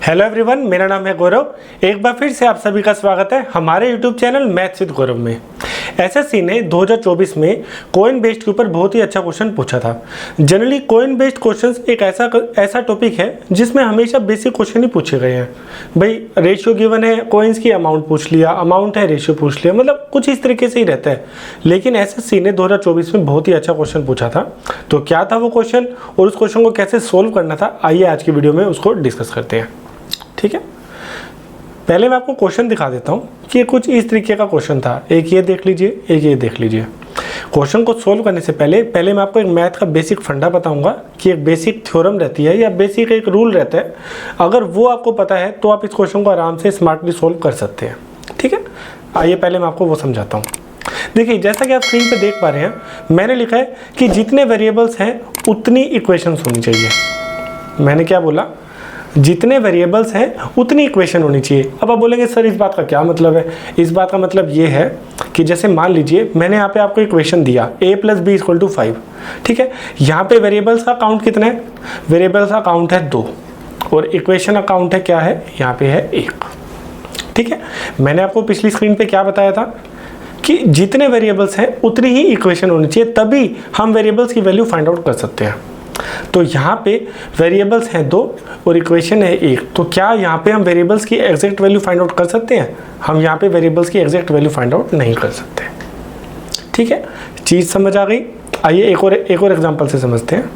Hello everyone, मेरा नाम है गौरव। एक बार फिर से आप सभी का स्वागत है हमारे यूट्यूब चैनल मैथ्स विद गौरव में। एसएससी ने 2024 में कोइन बेस्ड के ऊपर बहुत ही अच्छा क्वेश्चन पूछा था। जनरली कोइन बेस्ड क्वेश्चंस एक ऐसा टॉपिक है जिसमें हमेशा बेसिक क्वेश्चन ही पूछे गए हैं। भाई रेशियो गिवन है, कोइंस की अमाउंट पूछ लिया, अमाउंट है रेशियो पूछ लिया, मतलब कुछ इस तरीके से ही रहता है। लेकिन एसएससी ने 2024 में बहुत ही अच्छा क्वेश्चन पूछा था। तो क्या था वो क्वेश्चन और उस क्वेश्चन को कैसे सोल्व करना था, आइए आज की वीडियो में उसको डिस्कस करते हैं। ठीक है, पहले मैं आपको क्वेश्चन दिखा देता हूँ कि कुछ इस तरीके का क्वेश्चन था। एक ये देख लीजिए, एक ये देख लीजिए। क्वेश्चन को सोल्व करने से पहले मैं आपको एक मैथ का बेसिक फंडा बताऊंगा कि एक बेसिक थ्योरम रहती है या बेसिक एक रूल रहता है। अगर वो आपको पता है तो आप इस क्वेश्चन को आराम से स्मार्टली सोल्व कर सकते हैं। ठीक है, आइए पहले मैं आपको वो समझाता हूँ। देखिए, जैसा कि आप स्क्रीन पे देख पा रहे हैं, मैंने लिखा है कि जितने वेरिएबल्स हैं उतनी इक्वेशंस होनी चाहिए। मैंने क्या बोला? जितने वेरिएबल्स हैं उतनी इक्वेशन होनी चाहिए। अब आप बोलेंगे सर इस बात का क्या मतलब है? इस बात का मतलब ये है कि जैसे मान लीजिए मैंने यहाँ पे आपको इक्वेशन दिया a + b = 5। ठीक है, यहाँ पे वेरिएबल्स का काउंट कितना है? वेरिएबल्स का काउंट है 2 और इक्वेशन का काउंट है क्या है? यहाँ पे है 1। ठीक है, मैंने आपको पिछली स्क्रीन पे क्या बताया था कि जितने वेरिएबल्स हैं उतनी ही इक्वेशन होनी चाहिए, तभी हम वेरिएबल्स की वैल्यू फाइंड आउट कर सकते हैं। तो यहाँ पे वेरिएबल्स हैं 2 और इक्वेशन है 1। तो क्या यहाँ पे हम वेरिएबल्स की एग्जैक्ट वैल्यू फाइंड आउट कर सकते हैं? हम यहाँ पे वेरिएबल्स की एग्जैक्ट वैल्यू फाइंड आउट नहीं कर सकते। ठीक है, चीज़ समझ आ गई? आइए एक और एग्जांपल से समझते हैं।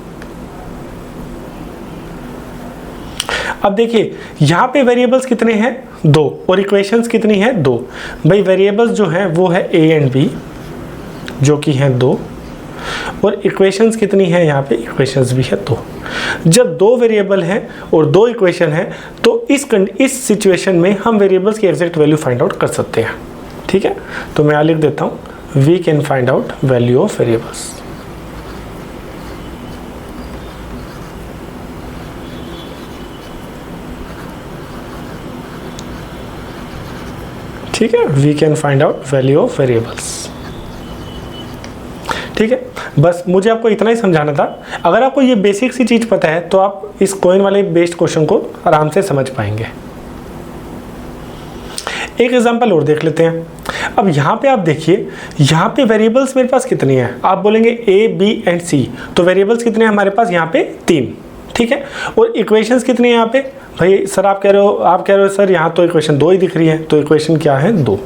अब देखिए, यहाँ पे वेरिएबल्स कितने हैं? 2 और इक्वेशंस कितनी है? 2। भाई वेरिएबल्स जो हैं वो है a एंड b जो कि हैं 2 और इक्वेशंस कितनी है? यहाँ पे इक्वेशंस भी है 2। जब 2 वेरिएबल हैं और 2 इक्वेशन हैं तो इस सिचुएशन में हम वेरिएबल्स की एग्जैक्ट वैल्यू फाइंड आउट कर सकते हैं। ठीक है, तो मैं यहाँ लिख देता हूँ, we can find out value of variables. ठीक है, we can find out value of variables. ठीक है, बस मुझे आपको इतना ही समझाना था। अगर आपको ये बेसिक सी चीज़ पता है तो आप इस कोइन वाले बेस्ड क्वेश्चन को आराम से समझ पाएंगे। एक एग्जांपल और देख लेते हैं। अब यहाँ पे आप देखिए, यहाँ पे वेरिएबल्स मेरे पास कितनी है? आप बोलेंगे a, b एंड c, तो वेरिएबल्स कितने हैं हमारे पास? यहाँ पे 3। ठीक है, और इक्वेशंस कितनी है यहाँ पे? भाई सर आप कह रहे हो सर यहाँ तो इक्वेशन 2 ही दिख रही है, तो इक्वेशन क्या है? 2।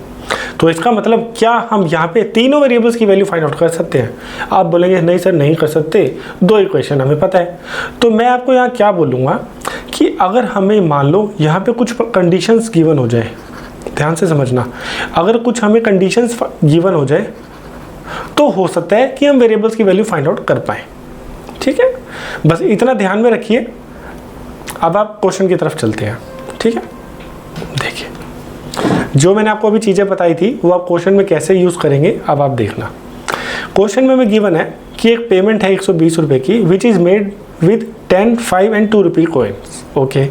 तो इसका मतलब क्या हम यहाँ पे तीनों वेरिएबल्स की वैल्यू फाइंड आउट कर सकते हैं? आप बोलेंगे नहीं सर नहीं कर सकते, 2 इक्वेशन हमें पता है। तो मैं आपको यहाँ क्या बोलूँगा कि अगर हमें मान लो यहाँ पे कुछ कंडीशंस गिवन हो जाए, ध्यान से समझना, अगर कुछ हमें कंडीशंस गिवन हो जाए तो हो सकता है कि हम वेरिएबल्स की वैल्यू फाइंड आउट कर पाएँ। ठीक है, बस इतना ध्यान में रखिए। अब आप क्वेश्चन की तरफ चलते हैं। ठीक है, देखिए जो मैंने आपको अभी चीज़ें बताई थी वो आप क्वेश्चन में कैसे यूज़ करेंगे अब आप देखना। क्वेश्चन में हमें गिवन है कि एक पेमेंट है 120 रुपये की, which is made with 10, 5 and 2 rupee coins. Okay,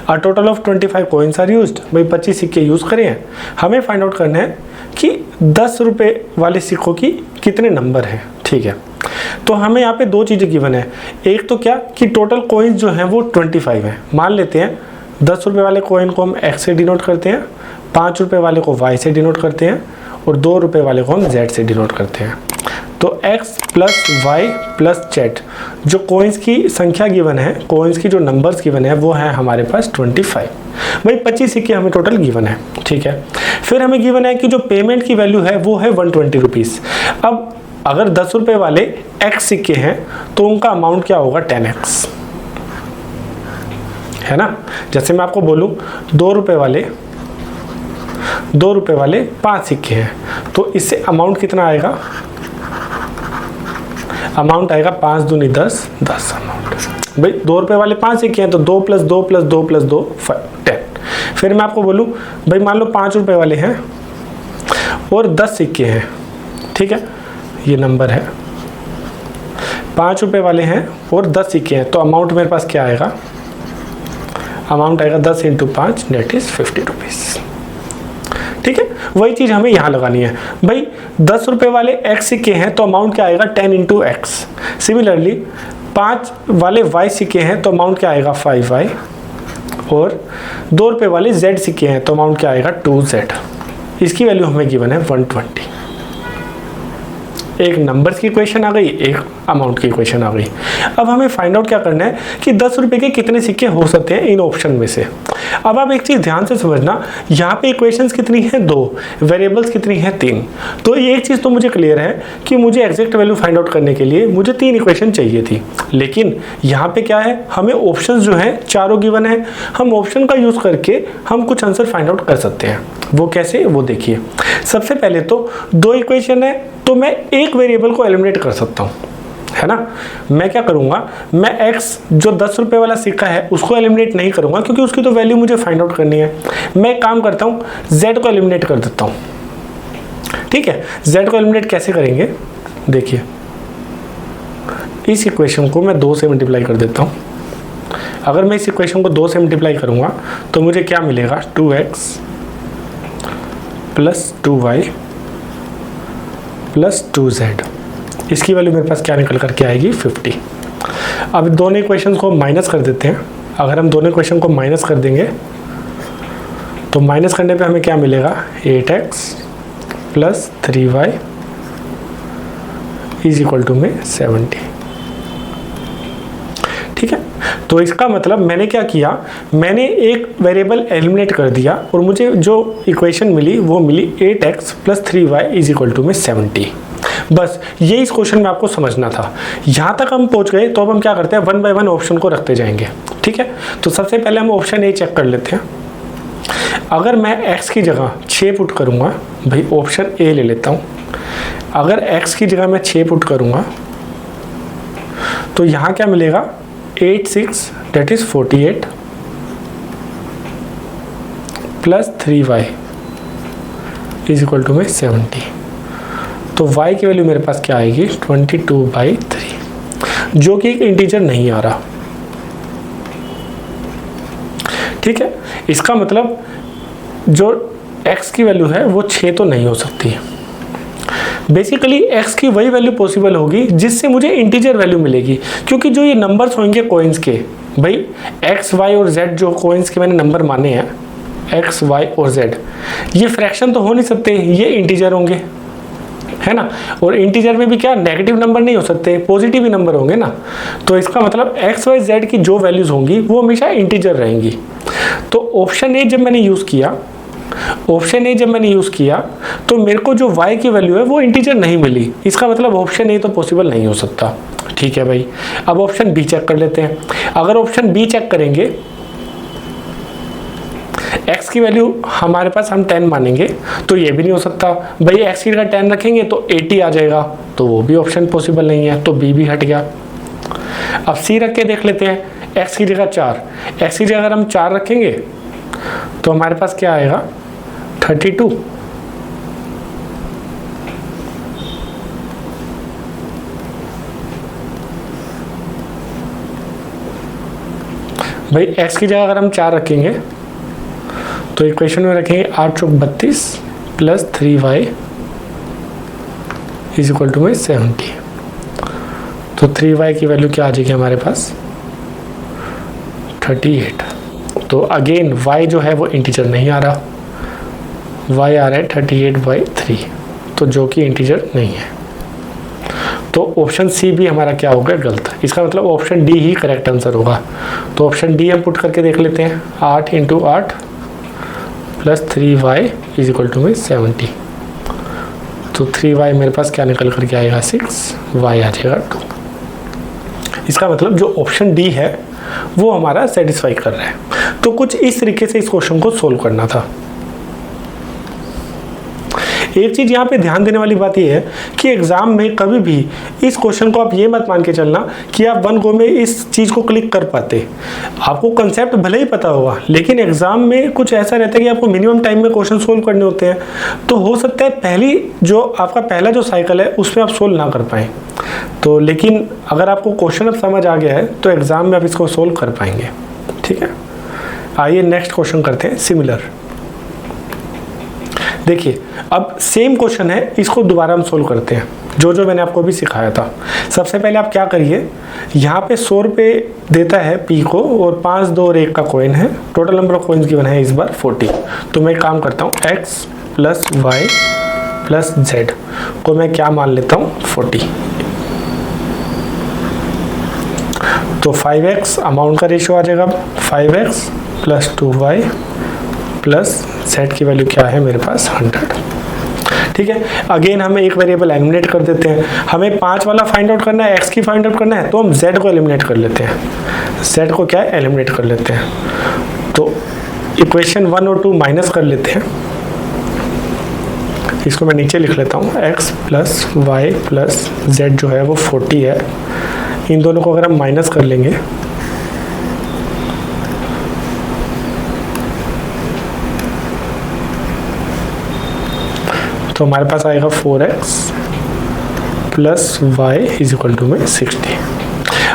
a total of 25 coins are used. भाई 25 सिक्के यूज़ करे हैं। हमें फाइंड आउट करना है कि 10 रुपये वाले सिक्कों की कितने नंबर हैं। ठीक है, तो हमें यहाँ पे 2 चीज़ें गिवन है। एक तो क्या कि टोटल कोइंस जो हैं वो 25 हैं। मान लेते हैं 10 रुपये वाले कोइन को हम x से डिनोट करते हैं, 5 रुपये वाले को y से डिनोट करते हैं और 2 रुपये वाले को हम z से डिनोट करते हैं। तो x + y + z जो कोइंस की संख्या गिवन है, कोइंस की जो नंबर्स गिवन है वो है हमारे पास 25। भाई 25 सिक्के हमें टोटल गिवन है। ठीक है, फिर हमें गिवन है कि जो पेमेंट की वैल्यू है वो है 120 रुपीज़। अब अगर 10 रुपये वाले x सिक्के हैं तो उनका अमाउंट क्या होगा? 10x, है ना। जैसे मैं आपको बोलूँ 2 रुपये वाले 5 सिक्के हैं तो इससे अमाउंट कितना आएगा? अमाउंट आएगा 5 दूनी 10, 10 अमाउंट। भाई 2 रुपये वाले 5 सिक्के हैं तो 2 + 2 + 2 + 2 10। फिर मैं आपको बोलूँ भाई मान लो 5 रुपये वाले हैं और 10 सिक्के हैं। ठीक है, ये नंबर है। 5 रुपये वाले हैं और 10 सिक्के हैं तो अमाउंट मेरे पास क्या आएगा? अमाउंट आएगा 10 × 5 दैट इज 50 रुपीज़। ठीक है, वही चीज़ हमें यहाँ लगानी है। भाई 10 रुपये वाले x सिक्के हैं तो अमाउंट क्या आएगा? 10 × x। सिमिलरली 5 वाले y सिक्के हैं तो अमाउंट क्या आएगा? 5y और 2 रुपये वाले Z सिक्के हैं, तो अमाउंट क्या आएगा 2Z। इसकी वैल्यू हमें गिवन है 120। एक नंबर्स की इक्वेशन आ गई, एक अमाउंट की इक्वेशन आ गई। अब हमें फाइंड आउट क्या करना है कि 10 रुपये के कितने सिक्के हो सकते हैं इन ऑप्शन में से। अब आप एक चीज़ ध्यान से समझना, यहाँ पे इक्वेशंस कितनी है 2, वेरिएबल्स कितनी है 3। तो ये एक चीज़ तो मुझे क्लियर है कि मुझे एग्जैक्ट वैल्यू फाइंड आउट करने के लिए मुझे 3 इक्वेशन चाहिए थी। लेकिन यहाँ पे क्या है, हमें ऑप्शन जो है चारों गिवन है, हम ऑप्शन का यूज़ करके हम कुछ आंसर फाइंड आउट कर सकते हैं। वो कैसे, वो देखिए। सबसे पहले तो 2 इक्वेशन है, तो मैं एक वेरिएबल को एलिमिनेट कर सकता हूँ, है ना। मैं क्या करूँगा, मैं x जो 10 रुपये वाला सिक्का है उसको एलिमिनेट नहीं करूँगा, क्योंकि उसकी तो वैल्यू मुझे फाइंड आउट करनी है। मैं एक काम करता हूँ, z को एलिमिनेट कर देता हूँ। ठीक है, z को एलिमिनेट कैसे करेंगे, देखिए इस इक्वेशन को मैं 2 से मल्टीप्लाई कर देता हूँ। अगर मैं इस इक्वेशन को 2 से मल्टीप्लाई करूँगा तो मुझे क्या मिलेगा, 2x plus 2y plus 2z। इसकी वैल्यू मेरे पास क्या निकल करके आएगी 50। अब दोनों इक्वेशंस को माइनस कर देते हैं। अगर हम दोनों इक्वेशन को माइनस कर देंगे तो माइनस करने पे हमें क्या मिलेगा, 8x plus 3y is equal to में 70। ठीक है, तो इसका मतलब मैंने क्या किया, मैंने एक वेरिएबल एलिमिनेट कर दिया और मुझे जो इक्वेशन मिली वो मिली 8x plus 3y is equal to में 70। बस ये इस क्वेश्चन में आपको समझना था। यहाँ तक हम पहुँच गए, तो अब हम क्या करते हैं, 1 बाय 1 ऑप्शन को रखते जाएंगे। ठीक है, तो सबसे पहले हम ऑप्शन ए चेक कर लेते हैं। अगर मैं x की जगह 6 पुट करूँगा, भाई ऑप्शन ए ले लेता हूँ। अगर x की जगह मैं 6 पुट करूँगा तो यहाँ क्या मिलेगा, 8 6 that is 48 plus 3y is equal to में 70। तो y की वैल्यू मेरे पास क्या आएगी, 22/3, जो कि एक इंटीजर नहीं आ रहा। ठीक है, इसका मतलब जो x की वैल्यू है वो 6 तो नहीं हो सकती। बेसिकली x की वही वैल्यू पॉसिबल होगी जिससे मुझे इंटीजर वैल्यू मिलेगी, क्योंकि जो ये नंबर्स होंगे कोइंस के, भाई x y और z जो कोइंस के मैंने नंबर माने हैं x y और z, ये फ्रैक्शन तो हो नहीं सकते, ये इंटीजर होंगे, है ना। और इंटीजर में भी क्या नेगेटिव नंबर नहीं हो सकते, पॉजिटिव ही नंबर होंगे ना। तो इसका मतलब x y z की जो वैल्यूज होंगी वो हमेशा इंटीजर रहेंगी। तो ऑप्शन ए जब मैंने यूज़ किया तो मेरे को जो y की वैल्यू है वो इंटीजर नहीं मिली। इसका मतलब ऑप्शन ए तो पॉसिबल नहीं हो सकता। ठीक है भाई, अब ऑप्शन बी चेक कर लेते हैं। अगर ऑप्शन बी चेक करेंगे, x की वैल्यू हमारे पास हम 10 मानेंगे, तो ये भी नहीं हो सकता। भाई x की जगह 10 रखेंगे तो 80 आ जाएगा, तो वो भी ऑप्शन पॉसिबल नहीं है, तो b भी हट गया। अब c रख के देख लेते हैं, x की जगह 4, x की जगह अगर हम 4 रखेंगे तो हमारे पास क्या आएगा, 32। भाई x की जगह अगर हम 4 रखेंगे तो इक्वेशन में रखेंगे 8 चौक 32 plus 3y is equal to में 70। तो 3y की वैल्यू क्या आ जाएगी हमारे पास, 38। तो अगेन y जो है वो इंटीजर नहीं आ रहा, y आ रहा है 38/3, तो जो कि इंटीजर नहीं है। तो ऑप्शन सी भी हमारा क्या होगा, गलत। इसका मतलब ऑप्शन डी ही करेक्ट आंसर होगा। तो ऑप्शन डी हम पुट करके देख लेते हैं, 8 × 8 plus 3y is equal to में 70। तो 3y मेरे पास क्या निकल करके आएगा, 6, y आ जाएगा 2। इसका मतलब जो ऑप्शन डी है वो हमारा सेटिस्फाई कर रहा है। तो कुछ इस तरीके से इस क्वेश्चन को सोल्व करना था। एक चीज़ यहाँ पे ध्यान देने वाली बात यह है कि एग्ज़ाम में कभी भी इस क्वेश्चन को आप ये मत मान के चलना कि आप 1 गो में इस चीज़ को क्लिक कर पाते। आपको कंसेप्ट भले ही पता होगा, लेकिन एग्ज़ाम में कुछ ऐसा रहता है कि आपको मिनिमम टाइम में क्वेश्चन सोल्व करने होते हैं। तो हो सकता है आपका पहला जो साइकिल है उसमें आप सोल्व ना कर पाएँ। तो लेकिन अगर आपको क्वेश्चन अब समझ आ गया है तो एग्ज़ाम में आप इसको सोल्व कर पाएंगे। ठीक है, आइए नेक्स्ट क्वेश्चन करते हैं, सिमिलर। देखिए अब सेम क्वेश्चन है, इसको दोबारा हम सोल्व करते हैं। जो जो मैंने आपको भी सिखाया था। सबसे पहले आप क्या करिए, यहाँ पे 100 रुपये देता है पी को और 5, 2 और 1 का कॉइन है। Total number of coins given है इस बार 40। तो मैं काम करता हूँ x plus y plus z को मैं क्या मान लेता हूँ 40। तो 5x अमाउंट का रेशियो आ जाएगा 5x plus 2y plus z की वैल्यू क्या है मेरे पास 100। ठीक है, अगेन हमें एक वेरिएबल एलिमिनेट कर देते हैं। हमें 5 वाला फाइंड आउट करना है, x की फाइंड आउट करना है, तो हम z को एलिमिनेट कर लेते हैं। z को क्या है एलिमिनेट कर लेते हैं। तो इक्वेशन 1 और 2 माइनस कर लेते हैं। इसको मैं नीचे लिख लेता हूँ, x plus y plus z जो है वो 40 है। इन दोनों को अगर हम माइनस कर लेंगे तो हमारे पास आएगा 4x plus y is equal to में 60।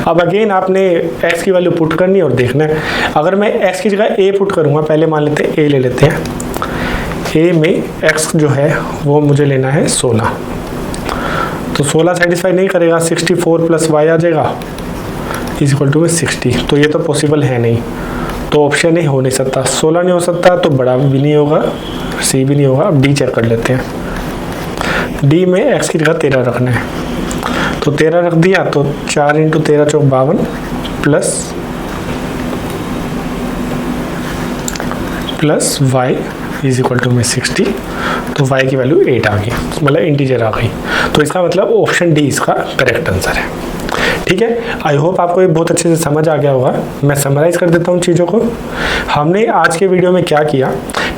अब अगेन आपने x की वैल्यू पुट करनी है और देखना है। अगर मैं x की जगह a पुट करूँगा, पहले मान लेते हैं a ले लेते हैं। a में x जो है वो मुझे लेना है 16। तो 16 सेटिस्फाई नहीं करेगा, 64 प्लस वाई आ जाएगा इज इक्वल टू में 60। तो ये तो पॉसिबल है नहीं, तो ऑप्शन ए हो नहीं सकता। 16 नहीं हो सकता तो बड़ा भी नहीं होगा, सी भी नहीं होगा। अब डी चेक कर लेते हैं। डी में एक्स की जगह 13 रखना है, तो 13 रख दिया। तो 4 × 13 = 52 plus y is equal to में 60। तो y की वैल्यू 8 आ गई, मतलब इंटीजर आ गई। तो इसका मतलब ऑप्शन डी इसका करेक्ट आंसर है। ठीक है, आई होप आपको ये बहुत अच्छे से समझ आ गया होगा। मैं समराइज़ कर देता हूँ चीज़ों को। हमने आज के वीडियो में क्या किया,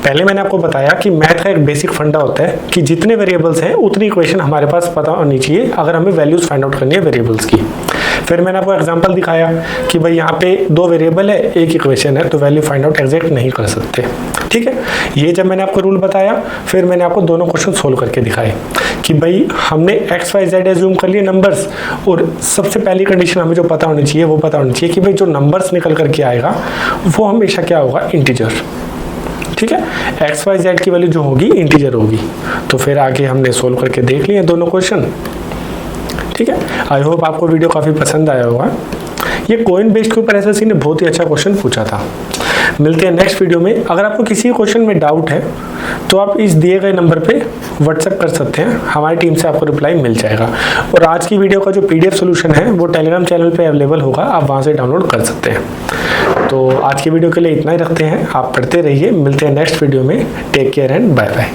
पहले मैंने आपको बताया कि मैथ का एक बेसिक फंडा होता है कि जितने वेरिएबल्स हैं उतनी इक्वेशन हमारे पास पता होनी चाहिए अगर हमें वैल्यूज़ फाइंड आउट करनी है वेरिएबल्स की। फिर मैंने आपको एग्जांपल दिखाया कि भाई यहाँ पे 2 वेरिएबल है, एक इक्वेशन है, तो वैल्यू फाइंड आउट एग्जैक्ट नहीं कर सकते। ठीक है, ये जब मैंने आपको रूल बताया, फिर मैंने आपको दोनों क्वेश्चन सोल्व करके दिखाए कि भाई हमने एक्स वाई जेड एज्यूम कर लिए नंबर्स, और सबसे पहली कंडीशन हमें जो पता होनी चाहिए वो पता होनी चाहिए कि भाई जो नंबर्स निकल करके आएगा वो हमेशा क्या होगा, इंटीजर। ठीक है, एक्स वाई जेड की वैल्यू जो होगी इंटीजर होगी। तो फिर आगे हमने सोल्व करके देख लिए दोनों क्वेश्चन। ठीक है, आई होप आपको वीडियो काफ़ी पसंद आया होगा। ये कॉइन बेस्ड के ऊपर एसएससी ने बहुत ही अच्छा क्वेश्चन पूछा था। मिलते हैं नेक्स्ट वीडियो में। अगर आपको किसी क्वेश्चन में डाउट है तो आप इस दिए गए नंबर पे व्हाट्सएप कर सकते हैं, हमारी टीम से आपको रिप्लाई मिल जाएगा। और आज की वीडियो का जो पीडीएफ सोल्यूशन है वो टेलीग्राम चैनल पे अवेलेबल होगा, आप वहाँ से डाउनलोड कर सकते हैं। तो आज की वीडियो के लिए इतना ही रखते हैं, आप पढ़ते रहिए। मिलते हैं नेक्स्ट वीडियो में। Take care and bye bye.